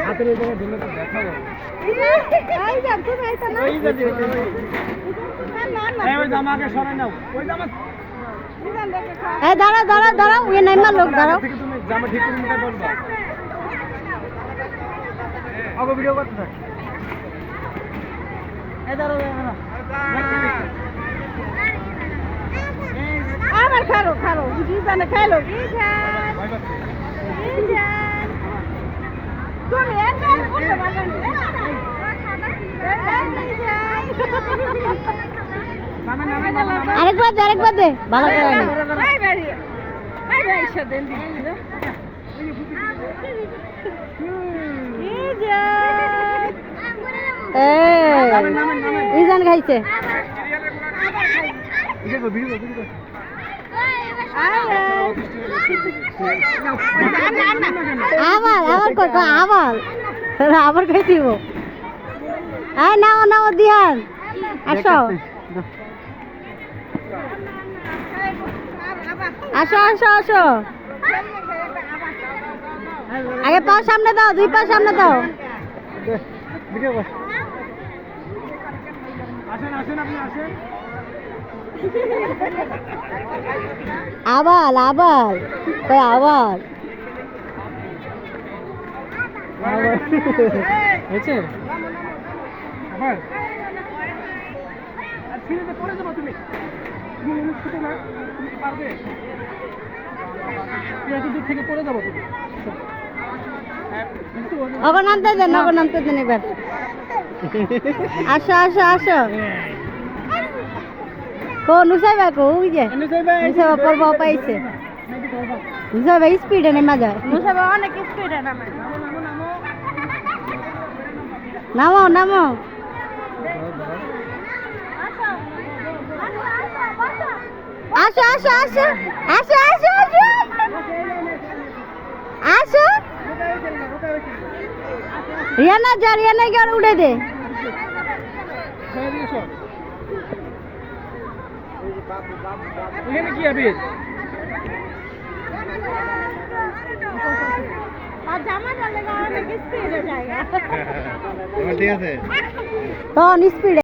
হাতের এই জায়গায় দিলে তো দেখাবো। এই যা তুই আইতা না। ওই যে না না। ওই জামাকে সরাই নাও। ওই জামা এই দাঁড়াও দাঁড়াও দাঁড়াও ওই নাইমা লোক দাঁড়াও। থেকে তুমি জামা ঠিক করে নিতে বলবা। আগে ভিডিও করতে থাক। এই দাঁড়াও না। আবার খারো খারো বুঝি জানে খাইলো কি জান কি জান তুমি এত করতে পারবেন আরেকবার দে ভালো করে না ভাই ভাই ভাই ভাই সাথে দিন কি জান এই জান খাইছে আবার খাই দিব নাও নাও দিহান আসো আসো আসো আসো আগে পা সামনে দাও দুই পা সামনে দাও আসেন আসেন আপনি আসেন আবাল আবাল কই আবাল হয়েছে আবার আর ফিরে পড়ে যাবো তুমি তুমি ছুটে না তুমি কি পারবে এত দূর থেকে পড়ে যাবো তুমি অগর নামতে দেন এবার আসো আসো আসো কো নুসাইবা কো ওই যে নুসাইবা পর্ব পাইছে নুসাইবা স্পিডে নেমা যায় নুসাইবা অনেক স্পিডে নামে নামো নামো আসো আসো আসো আসো আসো আসো আসো রিয়ানা যা রিয়ানা গিয়ে উড়ে দে এখানে কি হবে তো স্পিডে